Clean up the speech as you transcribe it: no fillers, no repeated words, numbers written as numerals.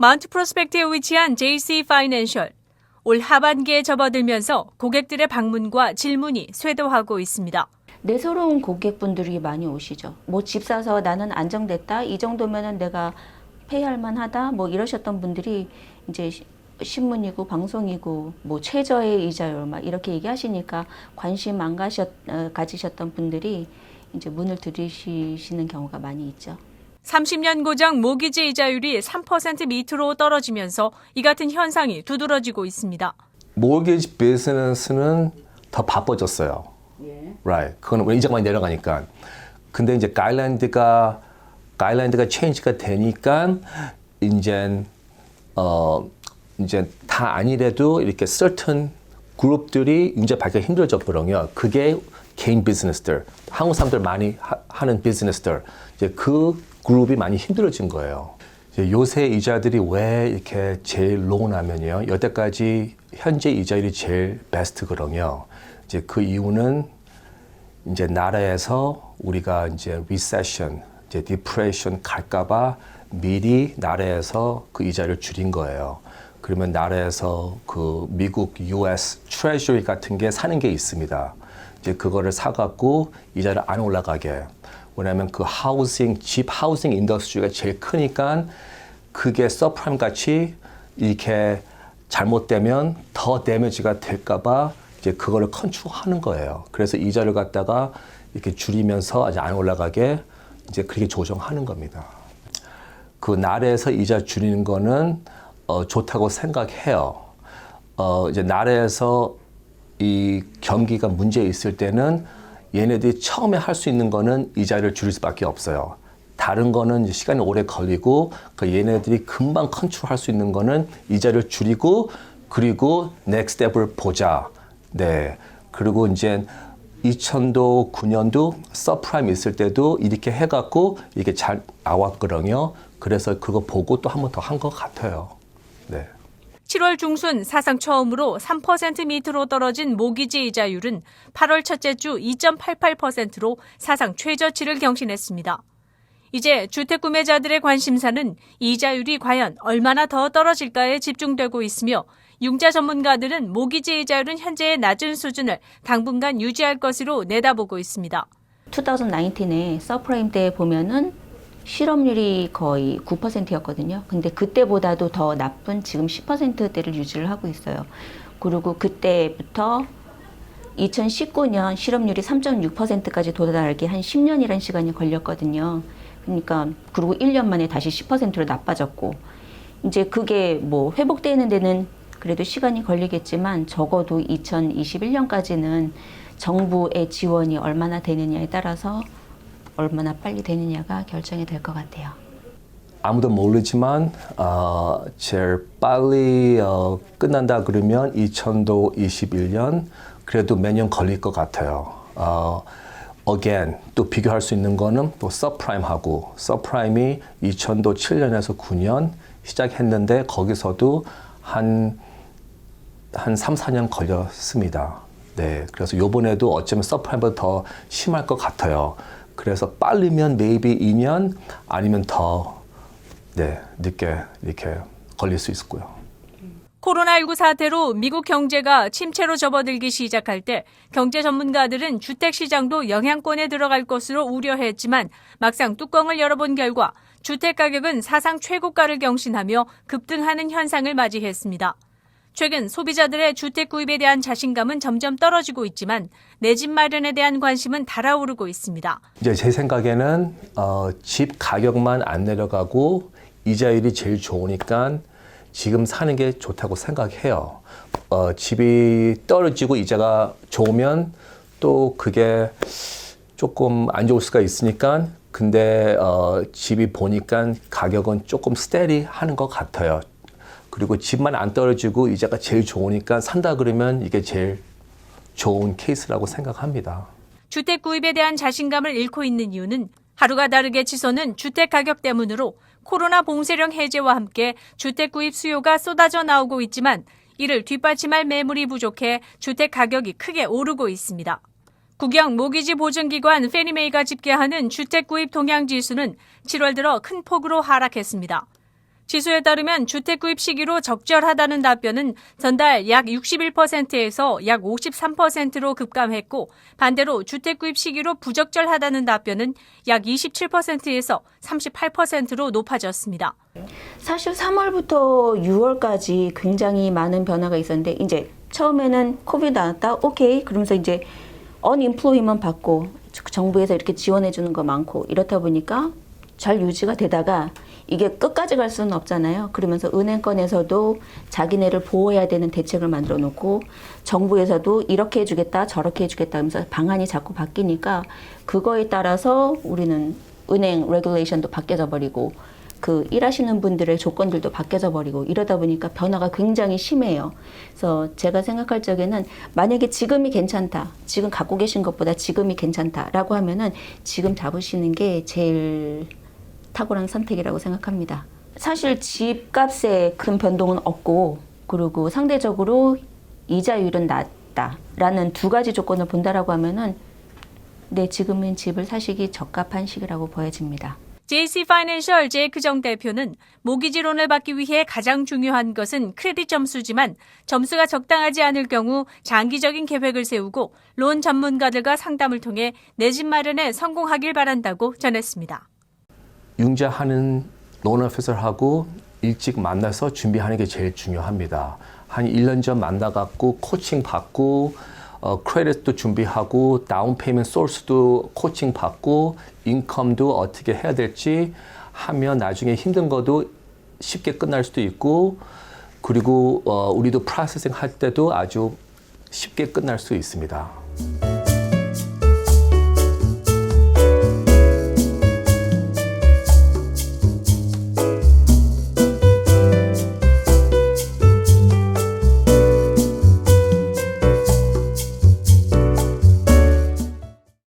마운트 프로스펙트에 위치한 JC 파이낸셜. 올 하반기에 접어들면서 고객들의 방문과 질문이 쇄도하고 있습니다. 네, 새로운 고객분들이 많이 오시죠. 뭐 집 사서 나는 안정됐다, 이 정도면은 내가 페이할 만하다, 뭐 이러셨던 분들이 이제 신문이고 방송이고 뭐 최저의 이자율 막 이렇게 얘기하시니까 관심 안 가지셨던 분들이 이제 문을 들이시는 경우가 많이 있죠. 30년 고정 모기지 이자율이 3% 밑으로 떨어지면서 이 같은 현상이 두드러지고 있습니다. 모기지 비즈니스는 더 바빠졌어요. 예. Right. 그건 왜 이자가 많이 내려가니까. 근데 이제 가이드라인드가 체인지가 되니까 이제 다 아니래도 이렇게 certain 그룹들이 이제 받기가 힘들어졌거든요. 그게 개인 비즈니스들, 한국 사람들 많이 하는 비즈니스들, 이제 그 그룹이 많이 힘들어진 거예요. 이제 요새 이자들이 왜 이렇게 제일 로우냐면요. 여태까지 현재 이자율이 제일 베스트거든요. 이제 그 이유는 이제 나라에서 우리가 이제 리세션, 이제 디프레션 갈까봐 미리 나라에서 그 이자를 줄인 거예요. 그러면 나라에서 그 미국 US Treasury 같은 게 사는 게 있습니다. 이제 그거를 사갖고 이자를 안 올라가게. 왜냐하면 그 집 하우싱 인더스트리가 제일 크니까 그게 서프라임 같이 이렇게 잘못되면 더 데미지가 될까봐 이제 그거를 컨트롤하는 거예요. 그래서 이자를 갖다가 이렇게 줄이면서 아직 안 올라가게 이제 그렇게 조정하는 겁니다. 그 나라에서 이자 줄이는 거는 좋다고 생각해요. 이제 나라에서 이 경기가 문제 있을 때는 얘네들이 처음에 할 수 있는 거는 이자를 줄일 수밖에 없어요. 다른 거는 이제 시간이 오래 걸리고 그 얘네들이 금방 컨트롤할 수 있는 거는 이자를 줄이고 그리고 넥스트 스텝을 보자. 네. 그리고 이제 2000도 9년도 서프라임 있을 때도 이렇게 해갖고 이게 잘 나왔거든요. 그래서 그거 보고 또 한 번 더 한 것 같아요. 네. 7월 중순 사상 처음으로 3% 밑으로 떨어진 모기지 이자율은 8월 첫째 주 2.88%로 사상 최저치를 경신했습니다. 이제 주택 구매자들의 관심사는 이자율이 과연 얼마나 더 떨어질까에 집중되고 있으며 융자 전문가들은 모기지 이자율은 현재의 낮은 수준을 당분간 유지할 것으로 내다보고 있습니다. 2019에 서프라임 때 보면은 실업률이 거의 9%였거든요. 근데 그때보다도 더 나쁜 지금 10%대를 유지를 하고 있어요. 그리고 그때부터 2019년 실업률이 3.6%까지 도달하기 한 10년이라는 시간이 걸렸거든요. 그러니까 그리고 1년 만에 다시 10%로 나빠졌고 이제 그게 뭐 회복되는 데는 그래도 시간이 걸리겠지만 적어도 2021년까지는 정부의 지원이 얼마나 되느냐에 따라서 얼마나 빨리 되느냐가 결정이 될 것 같아요. 아무도 모르지만 제일 빨리 끝난다 그러면 2021년 그래도 몇 년 걸릴 것 같아요. again 또 비교할 수 있는 거는 또 서프라임하고 서프라임이 2000도 7년에서 9년 시작했는데 거기서도 한 3, 4년 걸렸습니다. 네, 그래서 요번에도 어쩌면 서프라임보다 더 심할 것 같아요. 그래서 빠르면 maybe 2년 아니면 더 늦게 이렇게 걸릴 수 있고요. 코로나19 사태로 미국 경제가 침체로 접어들기 시작할 때 경제 전문가들은 주택시장도 영향권에 들어갈 것으로 우려했지만 막상 뚜껑을 열어본 결과 주택가격은 사상 최고가를 경신하며 급등하는 현상을 맞이했습니다. 최근 소비자들의 주택 구입에 대한 자신감은 점점 떨어지고 있지만 내 집 마련에 대한 관심은 달아오르고 있습니다. 이제 제 생각에는 집 가격만 안 내려가고 이자율이 제일 좋으니까 지금 사는 게 좋다고 생각해요. 집이 떨어지고 이자가 좋으면 또 그게 조금 안 좋을 수가 있으니까 근데 집이 보니까 가격은 조금 스테디 하는 것 같아요. 그리고 집만 안 떨어지고 이자가 제일 좋으니까 산다 그러면 이게 제일 좋은 케이스라고 생각합니다. 주택 구입에 대한 자신감을 잃고 있는 이유는 하루가 다르게 치솟는 주택 가격 때문으로 코로나 봉쇄령 해제와 함께 주택 구입 수요가 쏟아져 나오고 있지만 이를 뒷받침할 매물이 부족해 주택 가격이 크게 오르고 있습니다. 국영 모기지 보증기관 페니메이가 집계하는 주택 구입 동향 지수는 7월 들어 큰 폭으로 하락했습니다. 지수에 따르면 주택 구입 시기로 적절하다는 답변은 전달 약 61%에서 약 53%로 급감했고 반대로 주택 구입 시기로 부적절하다는 답변은 약 27%에서 38%로 높아졌습니다. 사실 3월부터 6월까지 굉장히 많은 변화가 있었는데 이제 처음에는 코비드 나왔다 오케이 그러면서 이제 언임플로이먼 받고 정부에서 이렇게 지원해 주는 거 많고 이렇다 보니까 잘 유지가 되다가 이게 끝까지 갈 수는 없잖아요. 그러면서 은행권에서도 자기네를 보호해야 되는 대책을 만들어 놓고 정부에서도 이렇게 해주겠다 저렇게 해주겠다 하면서 방안이 자꾸 바뀌니까 그거에 따라서 우리는 은행 레귤레이션도 바뀌어져 버리고 그 일하시는 분들의 조건들도 바뀌어져 버리고 이러다 보니까 변화가 굉장히 심해요. 그래서 제가 생각할 적에는 만약에 지금이 괜찮다. 지금 갖고 계신 것보다 지금이 괜찮다라고 하면은 지금 잡으시는 게 제일 탁월한 선택이라고 생각합니다. 사실 집값에 큰 변동은 없고 그리고 상대적으로 이자율은 낮다라는 두 가지 조건을 본다라고 하면은 네, 지금은 집을 사시기 적합한 시기라고 보여집니다. JC 파이낸셜 제이크 정 대표는 모기지 론을 받기 위해 가장 중요한 것은 크레딧 점수지만 점수가 적당하지 않을 경우 장기적인 계획을 세우고 론 전문가들과 상담을 통해 내 집 마련에 성공하길 바란다고 전했습니다. 융자하는 론 오피서하고 일찍 만나서 준비하는 게 제일 중요합니다. 한 1년 전 만나갖고 코칭 받고 크레딧도 준비하고 다운 페이먼트 소스도 코칭 받고 인컴도 어떻게 해야 될지 하면 나중에 힘든 것도 쉽게 끝날 수도 있고 그리고 우리도 프로세싱 할 때도 아주 쉽게 끝날 수 있습니다.